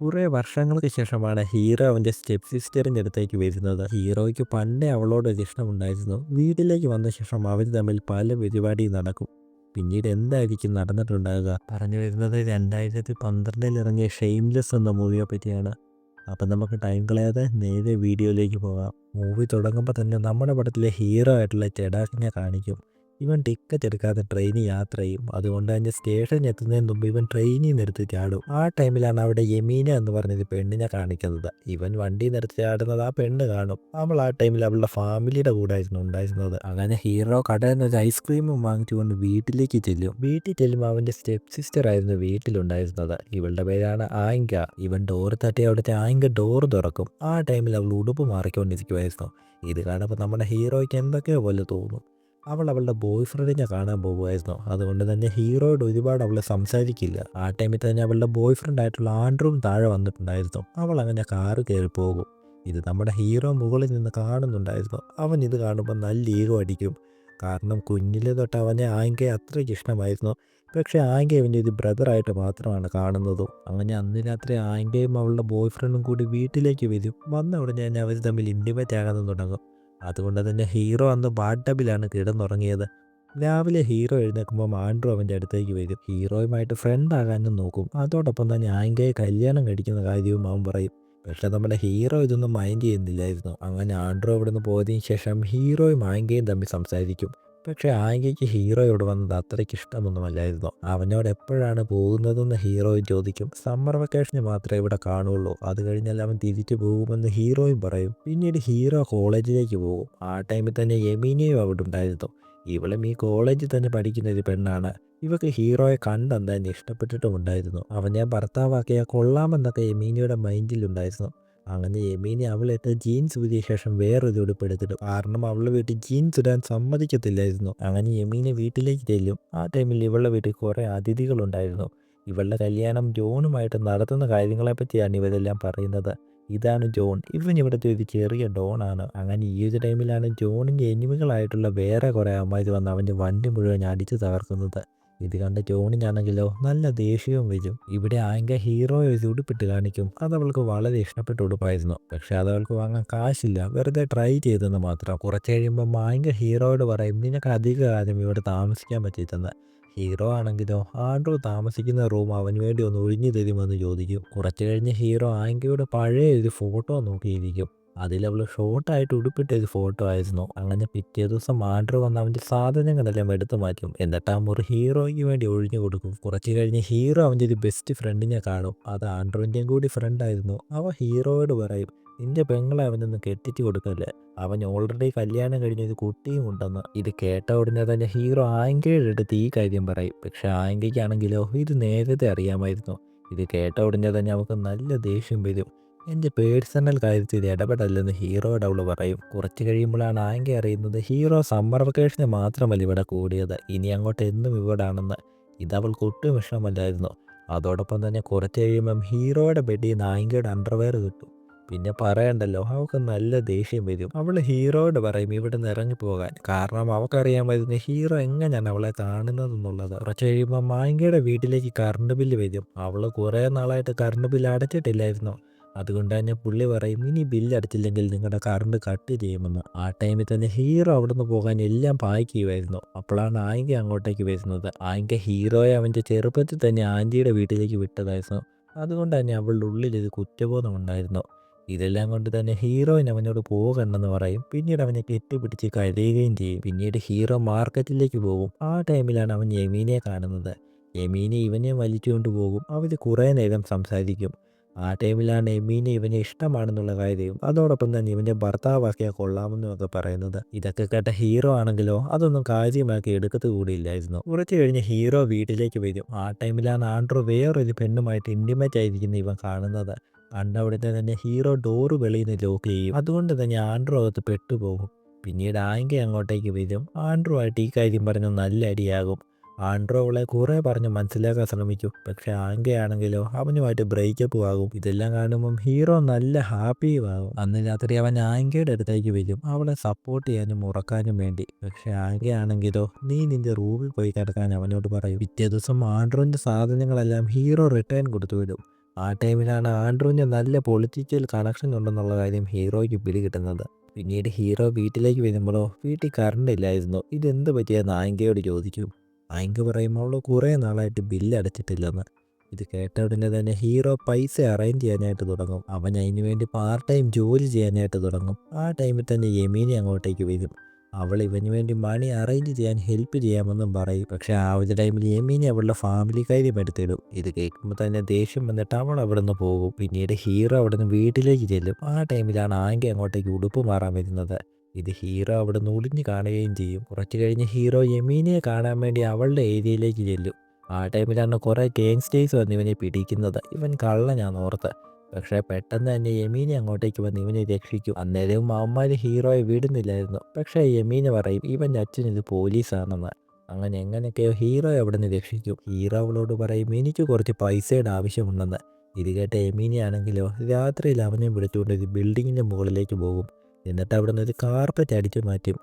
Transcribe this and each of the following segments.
കുറേ വർഷങ്ങൾക്ക് ശേഷമാണ് ഹീറോ അവൻ്റെ സ്റ്റെപ്പ് സിസ്റ്ററിൻ്റെ അടുത്തേക്ക് വരുന്നത്. ഹീറോയ്ക്ക് പണ്ടേ അവളോടൊരു ഇഷ്ടമുണ്ടായിരുന്നു. വീട്ടിലേക്ക് വന്ന ശേഷം അവർ തമ്മിൽ പല പരിപാടിയും നടക്കും. പിന്നീട് എന്തായിരിക്കും നടന്നിട്ടുണ്ടാകുക? പറഞ്ഞു വരുന്നത് 2012 ഇറങ്ങിയ ഷെയിംലെസ് എന്ന മൂവിയെ പറ്റിയാണ്. അപ്പം നമുക്ക് ടൈം കളയാതെ നേരെ വീഡിയോയിലേക്ക് പോകാം. മൂവി തുടങ്ങുമ്പോൾ തന്നെ നമ്മുടെ പടത്തിലെ ഹീറോ ആയിട്ടുള്ള ചെടാക്കിനെ കാണിക്കും. ഇവൻ ടിക്കറ്റ് എടുക്കാതെ ട്രെയിനിൽ യാത്ര ചെയ്യും. അതുകൊണ്ട് തന്നെ സ്റ്റേഷനിൽ എത്തുന്നതിന് മുമ്പ് ഇവൻ ട്രെയിനിൽ നിന്ന് എടുത്ത് ചാടും. ആ ടൈമിലാണ് അവിടെ യമീന എന്ന് പറഞ്ഞൊരു പെണ്ണിനെ കാണിക്കുന്നത്. ഇവൻ വണ്ടിയിൽ നിന്ന് എടുത്ത് ചാടുന്നത് ആ പെണ്ണ് കാണും. അവൾ ആ ടൈമിൽ അവളുടെ ഫാമിലിയുടെ കൂടെ ആയിരുന്നു ഉണ്ടായിരുന്നത്. അങ്ങനെ ഹീറോ കടയിൽ നിന്ന് ഒരു ഐസ്ക്രീമും വാങ്ങിച്ചുകൊണ്ട് വീട്ടിലേക്ക് ചെല്ലും. വീട്ടിൽ ചെല്ലുമ്പോൾ അവൻ്റെ സ്റ്റെപ്പ് സിസ്റ്റർ ആയിരുന്നു വീട്ടിലുണ്ടായിരുന്നത്. ഇവളുടെ പേരാണ് ആയിങ്ക. ഇവൻ ഡോർ തട്ടി അവിടുത്തെ ആയിങ്ക ഡോർ തുറക്കും. ആ ടൈമിൽ അവൾ ഉടുപ്പ് മാറിക്കൊണ്ടിരിക്കുമായിരുന്നു. ഇത് കാണുമ്പോൾ നമ്മുടെ ഹീറോയ്ക്ക് എന്തൊക്കെയോ പോലെ തോന്നും. അവൾ അവളുടെ ബോയ് ഫ്രണ്ടിനെ കാണാൻ പോകുമായിരുന്നു. അതുകൊണ്ട് തന്നെ ഹീറോയോട് ഒരുപാട് അവൾ സംസാരിക്കില്ല. ആ ടൈമിൽ തന്നെ അവളുടെ ബോയ് ഫ്രണ്ട് ആയിട്ടുള്ള ആൻഡ്രൂവും താഴെ വന്നിട്ടുണ്ടായിരുന്നു. അവൾ അങ്ങനെ കാറ് കയറി പോകും. ഇത് നമ്മുടെ ഹീറോ മുകളിൽ നിന്ന് കാണുന്നുണ്ടായിരുന്നു. അവൻ ഇത് കാണുമ്പോൾ നല്ല ഈഗോ അടിക്കും. കാരണം കുഞ്ഞിലെ തൊട്ട് അവനെ ആങ്കയെ അത്രയ്ക്ക് ഇഷ്ടമായിരുന്നു. പക്ഷേ ആങ്ക ഇവൻ്റെ ഒരു ബ്രദറായിട്ട് മാത്രമാണ് കാണുന്നതും. അങ്ങനെ അന്ന് രാത്രി ആങ്കയും അവളുടെ ബോയ് ഫ്രണ്ടും കൂടി വീട്ടിലേക്ക് വരും. വന്ന ഉടനെ തന്നെ അവർ തമ്മിൽ ഇൻറ്റിമേറ്റ് ആകാൻ തുടങ്ങും. അതുകൊണ്ട് തന്നെ ഹീറോ അന്ന് ബാത്ടബിലാണ് കിടന്നുറങ്ങിയത്. രാവിലെ ഹീറോ എഴുന്നേൽക്കുമ്പോൾ ആൻഡ്രു അവൻ്റെ അടുത്തേക്ക് വരും. ഹീറോയുമായിട്ട് ഫ്രണ്ട് ആകാനും നോക്കും. അതോടൊപ്പം തന്നെ ആങ്കയെ കല്യാണം കഴിക്കുന്ന കാര്യവും അവൻ പറയും. പക്ഷെ നമ്മുടെ ഹീറോ ഇതൊന്നും മൈൻഡ് ചെയ്യുന്നില്ലായിരുന്നു. അങ്ങനെ ആൻഡ്രു അവിടുന്ന് പോയതിന് ശേഷം ഹീറോയും ആങ്കയും തമ്മിൽ സംസാരിക്കും. പക്ഷെ ആങ്കയ്ക്ക് ഹീറോയോട് വന്നത് അത്രയ്ക്ക് ഇഷ്ടമൊന്നുമല്ലായിരുന്നു. അവനോട് എപ്പോഴാണ് പോകുന്നതെന്ന് ഹീറോയും ചോദിക്കും. സമ്മർ വെക്കേഷന് മാത്രമേ ഇവിടെ കാണുള്ളൂ, അത് കഴിഞ്ഞാൽ അവൻ തിരിച്ചു പോകുമെന്ന് ഹീറോയും പറയും. പിന്നീട് ഹീറോ കോളേജിലേക്ക് പോകും. ആ ടൈമിൽ തന്നെ യമീനയും അവിടെ ഉണ്ടായിരുന്നു. ഇവളും ഈ കോളേജിൽ തന്നെ പഠിക്കുന്ന ഒരു പെണ്ണാണ്. ഇവക്ക് ഹീറോയെ കണ്ടെന്തായാലും ഇഷ്ടപ്പെട്ടിട്ടുമുണ്ടായിരുന്നു. അവനെ ഭർത്താവാക്കിയാൽ കൊള്ളാമെന്നൊക്കെ യമീനയുടെ മൈൻഡിലുണ്ടായിരുന്നു. അങ്ങനെ യമീനെ അവളിട്ട് ജീൻസ് ഊരിയ ശേഷം വേറൊരു ഉടുപ്പ് എടുത്തിടും. കാരണം അവളുടെ വീട്ടിൽ ജീൻസ് ഇടാൻ സമ്മതിക്കത്തില്ലായിരുന്നു. അങ്ങനെ യമീനെ വീട്ടിലേക്ക് ചെല്ലും. ആ ടൈമിൽ ഇവളുടെ വീട്ടിൽ കുറേ അതിഥികളുണ്ടായിരുന്നു. ഇവളുടെ കല്യാണം ജോണുമായിട്ട് നടത്തുന്ന കാര്യങ്ങളെ പറ്റിയാണ് ഇവരെല്ലാം പറയുന്നത്. ഇതാണ് ജോൺ. ഇവൻ ഇവിടുത്തെ ഒരു ചെറിയ ഡോണാണ്. അങ്ങനെ ഈ ഒരു ടൈമിലാണ് ജോണിൻ്റെ എനിമികളായിട്ടുള്ള വേറെ കുറേ അമ്മാര് വന്ന് അവൻ്റെ വണ്ടി മുഴുവൻ അടിച്ചു തകർക്കുന്നത്. ഇത് കണ്ട ജോണിനാണെങ്കിലോ നല്ല ദേഷ്യവും വരും. ഇവിടെ ആങ്കെ ഹീറോയെ ഒരു ഉടുപ്പിട്ട് കാണിക്കും. അത് അവൾക്ക് വളരെ ഇഷ്ടപ്പെട്ട ഉടുപ്പായിരുന്നു. പക്ഷെ അത് അവൾക്ക് വാങ്ങാൻ കാശില്ല. വെറുതെ ട്രൈ ചെയ്തെന്ന് മാത്രം. കുറച്ച് കഴിയുമ്പോൾ ആങ്കെ ഹീറോയോട് പറയും, നിനക്ക് അധിക കാലം ഇവിടെ താമസിക്കാൻ പറ്റിയിട്ടെന്ന്. ഹീറോ ആണെങ്കിലോ ആൻഡ്രു താമസിക്കുന്ന റൂം അവന് വേണ്ടി ഒന്ന് ഒഴിഞ്ഞു തരുമെന്ന് ചോദിക്കും. കുറച്ച് കഴിഞ്ഞ് ഹീറോ ആങ്കയുടെ പഴയ ഒരു ഫോട്ടോ നോക്കിയിരിക്കും. അതിലവൾ ഷോർട്ടായിട്ട് ഉടുപ്പിട്ട ഒരു ഫോട്ടോ ആയിരുന്നു. അങ്ങനെ പിറ്റേ ദിവസം ആൻഡ്രു വന്ന് അവൻ്റെ സാധനങ്ങളെല്ലാം എടുത്തു മാറ്റും. എന്നിട്ട് ആ മുറി ഹീറോയ്ക്ക് വേണ്ടി ഒഴിഞ്ഞു കൊടുക്കും. കുറച്ച് കഴിഞ്ഞ് ഹീറോ അവൻ്റെ ഒരു ബെസ്റ്റ് ഫ്രണ്ടിനെ കാണും. അത് ആൻഡ്രുവിൻ്റെയും കൂടി ഫ്രണ്ടായിരുന്നു. അവ ഹീറോയോട് പറയും, നിന്റെ പെങ്ങളെ അവനൊന്ന് കെട്ടിച്ചു കൊടുക്കല്ലേ, അവൻ ഓൾറെഡി കല്യാണം കഴിഞ്ഞൊരു കുട്ടിയും ഉണ്ടെന്ന്. ഇത് കേട്ട ഉടനെ തന്നെ ഹീറോ ആങ്കയുടെ അടുത്ത് ഈ കാര്യം പറയും. പക്ഷെ ആങ്കയ്ക്കാണെങ്കിലോ ഇത് നേരത്തെ അറിയാമായിരുന്നു. ഇത് കേട്ട ഉടനെ തന്നെ അവൾക്ക് നല്ല ദേഷ്യം വരും. എൻ്റെ പേഴ്സണൽ കാര്യത്തിൽ ഇടപെടല്ലെന്ന് ഹീറോയോട് അവൾ പറയും. കുറച്ച് കഴിയുമ്പോഴാണ് ആങ്ക അറിയുന്നത് ഹീറോ സമ്മർ വെക്കേഷന് മാത്രമല്ല ഇവിടെ കൂടിയത്, ഇനി അങ്ങോട്ട് എന്നും ഇവിടാണെന്ന്. ഇതവൾക്ക് ഒട്ടും ഇഷ്ടമല്ലായിരുന്നു. അതോടൊപ്പം തന്നെ കുറച്ച് കഴിയുമ്പം ഹീറോയുടെ ബെഡിൽ നിന്ന് ആങ്കയുടെ അണ്ടർവെയർ കിട്ടും. പിന്നെ പറയണ്ടല്ലോ, അവൾക്ക് നല്ല ദേഷ്യം വരും. അവൾ ഹീറോയോട് പറയും ഇവിടെ നിന്ന് ഇറങ്ങിപ്പോകാൻ. കാരണം അവൾക്കറിയാമായിരുന്നു ഹീറോ എങ്ങനെയാണ് അവളെ കാണുന്നതെന്നുള്ളത്. കുറച്ച് കഴിയുമ്പോൾ മാങ്കയുടെ വീട്ടിലേക്ക് കറണ്ട് ബില്ല് വരും. അവൾ കുറേ നാളായിട്ട് കറണ്ട് ബില്ല് അടച്ചിട്ടില്ലായിരുന്നു. അതുകൊണ്ട് തന്നെ പുള്ളി പറയും, ഇനി ബില്ല് അടച്ചില്ലെങ്കിൽ നിങ്ങളുടെ കറണ്ട് കട്ട് ചെയ്യുമെന്ന്. ആ ടൈമിൽ തന്നെ ഹീറോ അവിടെ നിന്ന് പോകാൻ എല്ലാം പാക്ക് ചെയ്യുമായിരുന്നു. അപ്പോഴാണ് ആയിങ്ക അങ്ങോട്ടേക്ക് വരുന്നത്. ആയിങ്ക ഹീറോയെ അവൻ്റെ ചെറുപ്പത്തിൽ തന്നെ ആൻറ്റിയുടെ വീട്ടിലേക്ക് വിട്ടതായിരുന്നു. അതുകൊണ്ട് തന്നെ അവളുടെ ഉള്ളിൽ ഒരു കുറ്റബോധം ഉണ്ടായിരുന്നു. ഇതെല്ലാം കൊണ്ട് തന്നെ ഹീറോയിൻ അവനോട് പോകണ്ടെന്ന് പറയും. പിന്നീട് അവനെ കെട്ടിപ്പിടിച്ച് കരയുകയും ചെയ്യും. പിന്നീട് ഹീറോ മാർക്കറ്റിലേക്ക് പോകും. ആ ടൈമിലാണ് അവൻ യമീനെ കാണുന്നത്. യമീനെ ഇവനെ വലിച്ചുകൊണ്ട് പോകും. അവർ കുറേ നേരം സംസാരിക്കും. ആ ടൈമിലാണ് യമീനെ ഇവനെ ഇഷ്ടമാണെന്നുള്ള കാര്യവും അതോടൊപ്പം തന്നെ ഇവൻ്റെ ഭർത്താവാക്കിയാൽ കൊള്ളാമെന്നൊക്കെ പറയുന്നത്. ഇതൊക്കെ കേട്ട ഹീറോ ആണെങ്കിലോ അതൊന്നും കാര്യമാക്കി എടുക്കത്ത് കൂടിയില്ലായിരുന്നു. കുറച്ച് കഴിഞ്ഞ് ഹീറോ വീട്ടിലേക്ക് വരും. ആ ടൈമിലാണ് ആൻഡ്രൂ വേറൊരു പെണ്ണുമായിട്ട് ഇൻറ്റിമേറ്റ് ആയിരിക്കുന്ന ഇവൻ കാണുന്നത്. കണ്ടവിടുത്തെ തന്നെ ഹീറോ ഡോറ് വെളിയിൽ നിന്ന് ലോക്ക് ചെയ്യും. അതുകൊണ്ട് തന്നെ ആൻഡ്രു അകത്ത് പെട്ടുപോകും. പിന്നീട് ആങ്ക അങ്ങോട്ടേക്ക് വരും. ആൻഡ്രു ആയിട്ട് ഈ കാര്യം പറഞ്ഞ് നല്ല അടിയാകും. ആൻഡ്രു അവളെ കുറേ പറഞ്ഞ് മനസ്സിലാക്കാൻ ശ്രമിച്ചു. പക്ഷെ ആങ്കയാണെങ്കിലോ അവനുമായിട്ട് ബ്രേക്കപ്പ് ആകും. ഇതെല്ലാം കാണുമ്പം ഹീറോ നല്ല ഹാപ്പിയും ആകും. അന്ന് രാത്രി അവൻ ആങ്കയുടെ അടുത്തേക്ക് വരും, അവളെ സപ്പോർട്ട് ചെയ്യാനും ഉറക്കാനും വേണ്ടി. പക്ഷെ ആങ്കയാണെങ്കിലോ നീ നിന്റെ റൂമിൽ പോയി കിടക്കാൻ അവനോട് പറയും. പിറ്റേ ദിവസം ആൻഡ്രുവിൻ്റെ സാധനങ്ങളെല്ലാം ഹീറോ റിട്ടേൺ കൊടുത്തു വിടും. ആ ടൈമിലാണ് ആൻഡ്രൂവിന് നല്ല പൊളിറ്റിക്കൽ കണക്ഷൻ ഉണ്ടെന്നുള്ള കാര്യം ഹീറോയ്ക്ക് പിടികിട്ടുന്നത്. പിന്നീട് ഹീറോ വീട്ടിലേക്ക് വരുമ്പോഴോ വീട്ടിൽ കറണ്ട് ഇല്ലായിരുന്നു. ഇതെന്ത് പറ്റിയ നായികയോട് ചോദിക്കും. നായിക പറയും അവൾ കുറേ നാളായിട്ട് ബില്ല് അടച്ചിട്ടില്ലെന്ന്. ഇത് കേട്ട ഉടനെ തന്നെ ഹീറോ പൈസ അറേഞ്ച് ചെയ്യാനായിട്ട് തുടങ്ങും. അവൻ അതിന് വേണ്ടി പാർട്ട് ടൈം ജോലി ചെയ്യാനായിട്ട് തുടങ്ങും. ആ ടൈമിൽ തന്നെ യമീനി അങ്ങോട്ടേക്ക് വരും. അവൾ ഇവന് വേണ്ടി മണി അറേഞ്ച് ചെയ്യാൻ ഹെൽപ്പ് ചെയ്യാമെന്നും പറയും. പക്ഷെ ആ ഒരു ടൈമിൽ യമീനി അവളുടെ ഫാമിലി കാര്യം എടുത്തിടും. ഇത് കേൾക്കുമ്പോൾ തന്നെ ദേഷ്യം വന്നിട്ട് അവൾ അവിടെ നിന്ന് പോകും. പിന്നീട് ഹീറോ അവിടെ നിന്ന് വീട്ടിലേക്ക് ചെല്ലും. ആ ടൈമിലാണ് ആങ്കി അങ്ങോട്ടേക്ക് ഉടുപ്പ് മാറാൻ വരുന്നത്. ഇത് ഹീറോ അവിടെ നിന്ന് ഒളിഞ്ഞ് കാണുകയും ചെയ്യും. കുറച്ച് കഴിഞ്ഞ് ഹീറോ യമീനിയെ കാണാൻ വേണ്ടി അവളുടെ ഏരിയയിലേക്ക് ചെല്ലും. ആ ടൈമിലാണ് കുറേ ഗാങ്സ്റ്റേഴ്സ് വന്ന് ഇവനെ പിടിക്കുന്നത്. ഇവൻ കള്ളനാണ് ഓർത്ത്. പക്ഷേ പെട്ടെന്ന് തന്നെ യമീനെ അങ്ങോട്ടേക്ക് വന്ന് ഇവനെ രക്ഷിക്കും. അന്നേരവും അവന്മാർ ഹീറോയെ വിടുന്നില്ലായിരുന്നു. പക്ഷേ യമീന പറയും ഇവൻ്റെ അച്ഛൻ ഇത് പോലീസാണെന്ന്. അങ്ങനെ എങ്ങനെയൊക്കെയോ ഹീറോയെ അവിടെ നിന്ന് രക്ഷിക്കും. ഹീറോ അവളോട് പറയും എനിക്ക് കുറച്ച് പൈസയുടെ ആവശ്യമുണ്ടെന്ന്. ഇത് കേട്ട യമീനയാണെങ്കിലോ രാത്രിയിൽ അവനെ വിളിച്ചുകൊണ്ട് ഒരു ബിൽഡിങ്ങിൻ്റെ മുകളിലേക്ക് പോകും. എന്നിട്ട് അവിടെ നിന്ന് ഒരു കാർപ്പറ്റ് അടിച്ചു മാറ്റും.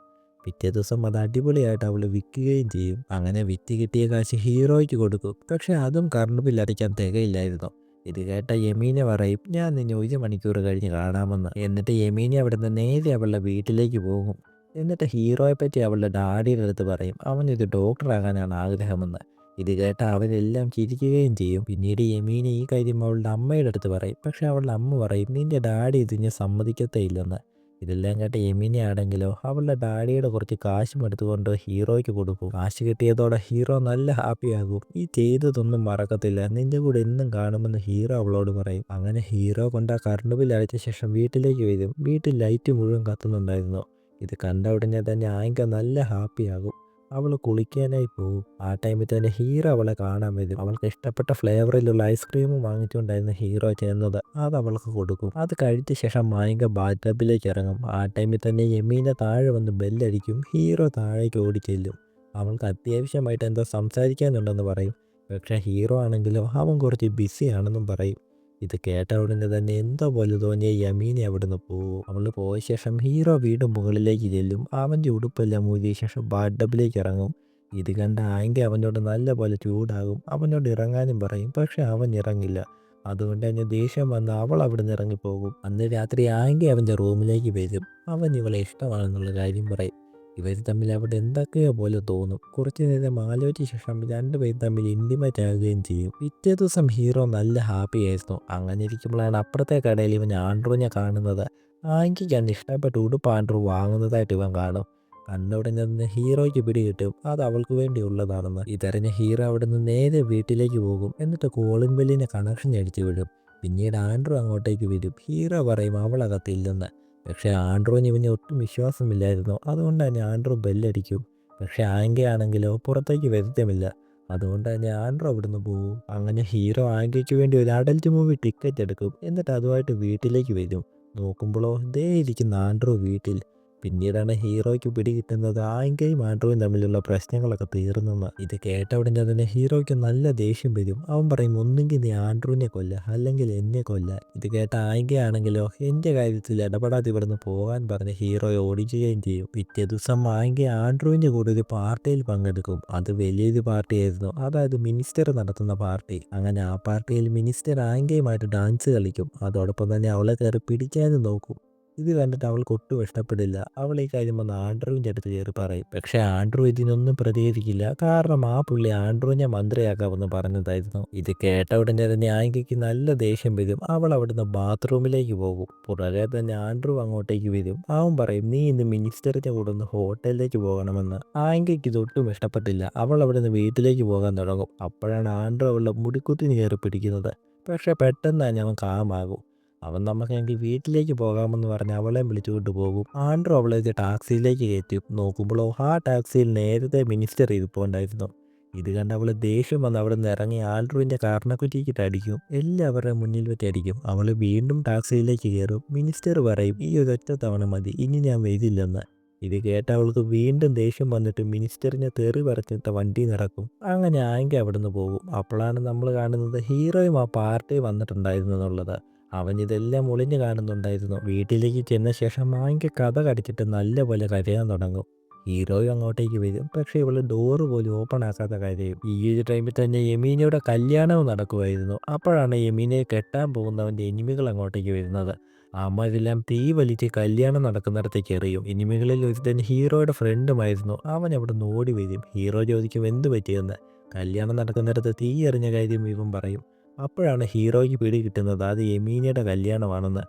പിറ്റേ ദിവസം അത് അടിപൊളിയായിട്ട് അവൾ വിൽക്കുകയും ചെയ്യും. അങ്ങനെ വിറ്റ് കിട്ടിയ കാശ് ഹീറോയ്ക്ക് കൊടുക്കും. പക്ഷെ അതും കറണ്ട് ബില്ല് അടയ്ക്കാൻ തികയില്ലായിരുന്നു. ഇത് കേട്ട യമീന പറയും ഞാൻ നിന്നെ 1 മണിക്കൂർ കഴിഞ്ഞ് കാണാമെന്ന്. എന്നിട്ട് യമീന അവിടെ നിന്ന് നേരെ അവളുടെ വീട്ടിലേക്ക് പോകും. എന്നിട്ട് ഹീറോയെ പറ്റി അവളുടെ ഡാഡിയുടെ അടുത്ത് പറയും അവനൊരു ഡോക്ടറാകാനാണ് ആഗ്രഹമെന്ന്. ഇത് കേട്ട അവരെല്ലാം ചിരിക്കുകയും ചെയ്യും. പിന്നീട് യമീന ഈ കാര്യം അവളുടെ അമ്മയുടെ അടുത്ത് പറയും. പക്ഷെ അവളുടെ അമ്മ പറയും നിന്റെ ഡാഡി ഇതിന് സമ്മതിക്കത്തേ ഇല്ലെന്ന്. ഇതെല്ലാം കേട്ട യമീനയാണെങ്കിലോ അവളുടെ ഡാഡിയുടെ കുറച്ച് കാശും എടുത്തുകൊണ്ട് ഹീറോയ്ക്ക് കൊടുക്കും. കാശ് കിട്ടിയതോടെ ഹീറോ നല്ല ഹാപ്പിയാകും. ഈ ചെയ്തതൊന്നും മറക്കത്തില്ല, നിന്റെ കൂടെ എന്നും കാണുമെന്ന് ഹീറോ അവളോട് പറയും. അങ്ങനെ ഹീറോ കൊണ്ട് ആ കറണ്ട് ബില്ല് അടച്ച ശേഷം വീട്ടിലേക്ക് വരും. വീട്ടിൽ ലൈറ്റ് മുഴുവൻ കത്തുന്നുണ്ടായിരുന്നു. ഇത് കണ്ട ഉടനെ തന്നെ ആയിങ്ക നല്ല ഹാപ്പിയാകും. അവൾ കുളിക്കാനായി പോകും. ആ ടൈമിൽ തന്നെ ഹീറോ അവളെ കാണാൻ വരും. അവൾക്ക് ഇഷ്ടപ്പെട്ട ഫ്ലേവറിലുള്ള ഐസ്ക്രീമും വാങ്ങിച്ചുകൊണ്ടായിരുന്നു ഹീറോ ചെയ്യുന്നത്. അത് അവൾക്ക് കൊടുക്കും. അത് കഴിച്ച ശേഷം മായിക ബാത്ടബിലേക്ക് ഇറങ്ങും. ആ ടൈമിൽ തന്നെ യമീന താഴെ വന്ന് ബെല്ലടിക്കും. ഹീറോ താഴേക്ക് ഓടി ചെല്ലും. അവൾക്ക് അത്യാവശ്യമായിട്ട് എന്തോ സംസാരിക്കാനുണ്ടെന്ന് പറയും. പക്ഷേ ഹീറോ ആണെങ്കിലോ അവൻ കുറച്ച് ബിസിയാണെന്നും പറയും. ഇത് കേട്ട ഉടനെ തന്നെ എന്തോ പോലെ തോന്നിയ യമീനെ അവിടുന്ന് പോവും. അവൾ പോയ ശേഷം ഹീറോ വീണ്ടും മുകളിലേക്ക് ചെല്ലും. അവൻ്റെ ഉടുപ്പെല്ലാം ഊരിയ ശേഷം ബാത്ടബിലേക്ക് ഇറങ്ങും. ഇത് കണ്ട ആങ്കി അവനോട് നല്ല പോലെ ചൂടാകും. അവനോട് ഇറങ്ങാനും പറയും. പക്ഷെ അവൻ ഇറങ്ങില്ല. അതുകൊണ്ട് തന്നെ ദേഷ്യം വന്ന് അവൾ അവിടെ നിന്ന് ഇറങ്ങിപ്പോകും. അന്ന് രാത്രി ആങ്കി അവൻ്റെ റൂമിലേക്ക് വരും. അവൻ ഇവളെ ഇഷ്ടമാണെന്നുള്ള കാര്യം പറയും. ഇവർ തമ്മിൽ അവിടെ എന്തൊക്കെയോ പോലെ തോന്നും. കുറച്ചു നേരം ആലോചിച്ച ശേഷം രണ്ടുപേരും തമ്മിൽ ഇൻറ്റിമേറ്റ് ആകുകയും ചെയ്യും. പിറ്റേ ദിവസം ഹീറോ നല്ല ഹാപ്പി ആയിരുന്നു. അങ്ങനെ ഇരിക്കുമ്പോഴാണ് അപ്പുറത്തെ കടയിൽ ഇവൻ ആൻഡ്രൂവിനെ കാണുന്നത്. ആങ്കിക്ക് അന്ന് ഇഷ്ടപ്പെട്ട ഉടുപ്പ് ആൻഡ്രൂ വാങ്ങുന്നതായിട്ട് ഇവൻ കാണും. കണ്ട ഉടനെ തന്നെ ഹീറോയ്ക്ക് പിടികിട്ടും അത് അവൾക്ക് വേണ്ടിയുള്ളതാണെന്ന്. ഇതറിഞ്ഞ ഹീറോ അവിടെ നിന്ന് നേരെ വീട്ടിലേക്ക് പോകും. എന്നിട്ട് കോളിംഗ് ബെല്ലിനെ കണക്ഷൻ അടിച്ചു വിടും. പിന്നീട് ആൻഡ്രൂ അങ്ങോട്ടേക്ക് വരും. ഹീറോ പറയും അവളകത്തില്ലെന്ന്. പക്ഷേ ആൻഡ്രൂവിന് ഇവന് ഒട്ടും വിശ്വാസമില്ലായിരുന്നു. അതുകൊണ്ട് തന്നെ ആൻഡ്രൂ ബെല്ലടിക്കും. പക്ഷേ ആങ്കയാണെങ്കിലോ പുറത്തേക്ക് വരുത്തുമില്ല. അതുകൊണ്ട് തന്നെ ആൻഡ്രൂ അവിടുന്ന് പോകും. അങ്ങനെ ഹീറോ ആങ്കയ്ക്ക് വേണ്ടി ഒരു അഡൽറ്റ് മൂവി ടിക്കറ്റ് എടുക്കും. എന്നിട്ട് അതുമായിട്ട് വീട്ടിലേക്ക് വരും. നോക്കുമ്പോഴോ ദേ ഇരിക്കുന്ന ആൻഡ്രൂ വീട്ടിൽ. പിന്നീടാണ് ഹീറോയ്ക്ക് പിടികിട്ടുന്നത് ആങ്കയും ആൻഡ്രൂവും തമ്മിലുള്ള പ്രശ്നങ്ങളൊക്കെ തീർന്നെന്ന്. ഇത് കേട്ട ഉടനെ തന്നെ ഹീറോയ്ക്ക് നല്ല ദേഷ്യം വരും. അവൻ പറയും ഒന്നെങ്കിൽ നീ ആൻഡ്രൂവിനെ കൊല്ല അല്ലെങ്കിൽ എന്നെ കൊല്ല. ഇത് കേട്ട ആങ്കയാണെങ്കിലോ എൻ്റെ കാര്യത്തിൽ ഇടപെടാതെ ഇവിടുന്ന് പോകാൻ പറഞ്ഞ് ഹീറോയെ ഓടിക്കുകയും ചെയ്യും. പിറ്റേ ദിവസം ആങ്ക ആൻഡ്രൂവിൻ്റെ കൂടെ ഒരു പാർട്ടിയിൽ പങ്കെടുക്കും. അത് വലിയൊരു പാർട്ടിയായിരുന്നു. അതായത് മിനിസ്റ്റർ നടത്തുന്ന പാർട്ടി. അങ്ങനെ ആ പാർട്ടിയിൽ മിനിസ്റ്റർ ആങ്കയുമായിട്ട് ഡാൻസ് കളിക്കും. അതോടൊപ്പം തന്നെ അവളെ കയറി പിടിക്കാനും നോക്കും. ഇത് കണ്ടിട്ട് അവൾക്ക് ഒട്ടും ഇഷ്ടപ്പെടില്ല. അവൾ ഈ കാര്യം വന്ന് ആൻഡ്രൂവിൻ്റെ അടുത്ത് കയറി പറയും. പക്ഷേ ആൻഡ്രൂ ഇതിനൊന്നും പ്രതികരിക്കില്ല. കാരണം ആ പുള്ളി ആൻഡ്രൂവിനെ മന്ത്രിയാക്കാമെന്ന് പറഞ്ഞതായിരുന്നു. ഇത് കേട്ട ഉടനെ തന്നെ ആങ്കയ്ക്ക് നല്ല ദേഷ്യം വരും. അവൾ അവിടുന്ന് ബാത്റൂമിലേക്ക് പോകും. പുറകെ തന്നെ ആൻഡ്രൂ അങ്ങോട്ടേക്ക് വരും. അവൻ പറയും നീ ഇന്ന് മിനിസ്റ്ററിൻ്റെ കൂടെ ഒന്ന് ഹോട്ടലിലേക്ക് പോകണമെന്ന്. ആങ്കയ്ക്ക് ഇതൊട്ടും ഇഷ്ടപ്പെട്ടില്ല. അവൾ അവിടുന്ന് വീട്ടിലേക്ക് പോകാൻ തുടങ്ങും. അപ്പോഴാണ് ആൻഡ്രൂ അവളുടെ മുടിക്കുത്തിന് കയറി പിടിക്കുന്നത്. പക്ഷേ പെട്ടെന്ന് തന്നെ അവൻ കാമാകും. അവൻ നമുക്കെങ്കിൽ വീട്ടിലേക്ക് പോകാമെന്ന് പറഞ്ഞ് അവളെ വിളിച്ചുകൊണ്ട് പോകും. ആൻഡ്രൂ അവളെ ഒരു ടാക്സിയിലേക്ക് കയറ്റും. നോക്കുമ്പോഴോ ആ ടാക്സിയിൽ നേരത്തെ മിനിസ്റ്റർ ഇരിപ്പുണ്ടായിരുന്നു. ഇത് കണ്ട് അവൾ ദേഷ്യം വന്ന് അവിടെ നിന്ന് ഇറങ്ങി ആൻഡ്രൂവിൻ്റെ കാരണക്കുറ്റിക്കിട്ട് അടിക്കും. എല്ലാവരുടെ മുന്നിൽ വെച്ച് അടിക്കും. അവൾ വീണ്ടും ടാക്സിയിലേക്ക് കയറും. മിനിസ്റ്റർ പറയും ഈ ഒരൊറ്റ തവണ മതി, ഇനി ഞാൻ വരില്ലെന്ന്. ഇത് കേട്ട അവൾക്ക് വീണ്ടും ദേഷ്യം വന്നിട്ട് മിനിസ്റ്ററിനെ തെറി പറഞ്ഞിട്ട് വണ്ടി നടക്കും. അങ്ങനെ ആങ്കി അവിടുന്ന് പോകും. അപ്പോഴാണ് നമ്മൾ കാണുന്നത് ഹീറോയും ആ പാർട്ടി വന്നിട്ടുണ്ടായിരുന്നു എന്നുള്ളത്. അവൻ ഇതെല്ലാം ഒളിഞ്ഞു കാണുന്നുണ്ടായിരുന്നു. വീട്ടിലേക്ക് ചെന്ന ശേഷം ആങ്കി കഥ കടിച്ചിട്ട് നല്ലപോലെ കരയാൻ തുടങ്ങും. ഹീറോയും അങ്ങോട്ടേക്ക് വരും. പക്ഷേ ഇവള് ഡോറ് പോലും ഓപ്പൺ ആക്കാത്ത കാര്യം. ഈ ഒരു ടൈമിൽ തന്നെ യമീനയുടെ കല്യാണവും നടക്കുമായിരുന്നു. അപ്പോഴാണ് യമീനയെ കെട്ടാൻ പോകുന്നവൻ്റെ എനിമികൾ അങ്ങോട്ടേക്ക് വരുന്നത്. അവന്മാരെല്ലാം തീ വലിച്ച് കല്യാണം നടക്കുന്നിടത്തേക്ക് എറിയും. എനിമികളിൽ ഒരുത്തൻ ഹീറോയുടെ ഫ്രണ്ടുമായിരുന്നു. അവൻ അവിടുന്ന് ഓടി വരും. ഹീറോ ചോദിക്കും എന്ത് പറ്റിയെന്ന്. കല്യാണം നടക്കുന്നിടത്ത് തീ എറിഞ്ഞ കാര്യം ഇവൻ പറയും. അപ്പോഴാണ് ഹീറോയ്ക്ക് പിടി കിട്ടുന്നത് അത് യമീനയുടെ കല്യാണമാണെന്ന്.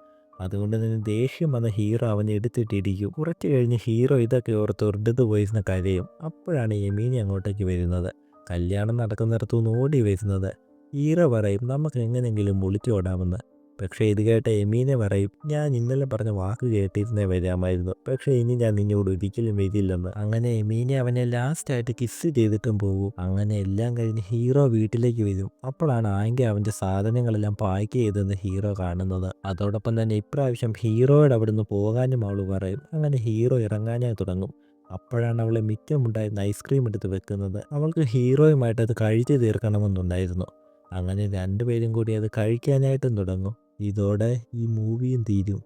അതുകൊണ്ട് തന്നെ ദേഷ്യം വന്ന ഹീറോ അവനെ എടുത്തിട്ടിരിക്കും. കുറച്ച് കഴിഞ്ഞ് ഹീറോ ഇതൊക്കെ ഓർത്ത് ഒരിടത്ത് പോയിരുന്ന കരയും. അപ്പോഴാണ് യമീനി അങ്ങോട്ടേക്ക് വരുന്നത്. കല്യാണം നടക്കുന്നിടത്തുനിന്ന് ഓടി വരുന്നത്. ഹീറോ പറയും നമുക്ക് എങ്ങനെയെങ്കിലും ഒളിച്ചോടാമെന്ന്. പക്ഷേ ഇത് കേട്ട യമീനെ പറയും ഞാൻ ഇന്നലെ പറഞ്ഞ വാക്ക് കേട്ടിരുന്നേ വരാമായിരുന്നു. പക്ഷേ ഇനി ഞാൻ നിന്നോട് ഒരിക്കലും വരില്ലെന്ന്. അങ്ങനെ യമീനെ അവനെ ലാസ്റ്റായിട്ട് കിസ് ചെയ്തിട്ടും പോകും. അങ്ങനെ എല്ലാം കഴിഞ്ഞ് ഹീറോ വീട്ടിലേക്ക് വരും. അപ്പോഴാണ് ആങ്കി അവൻ്റെ സാധനങ്ങളെല്ലാം പാക്ക് ചെയ്തെന്ന് ഹീറോ കാണുന്നത്. അതോടൊപ്പം തന്നെ ഇപ്രാവശ്യം ഹീറോയോട് അവിടുന്ന് പോകാനും അവൾ പറയും. അങ്ങനെ ഹീറോ ഇറങ്ങാനായി തുടങ്ങും. അപ്പോഴാണ് അവളെ മിച്ചമുണ്ടായിരുന്ന ഐസ്ക്രീം എടുത്ത് വെക്കുന്നത്. അവൾക്ക് ഹീറോയുമായിട്ട് അത് കഴിച്ചു തീർക്കണമെന്നുണ്ടായിരുന്നു. അങ്ങനെ രണ്ടുപേരും കൂടി അത് കഴിക്കാനായിട്ടും തുടങ്ങും. ഇതോടെ ഈ മൂവിയും തീരും.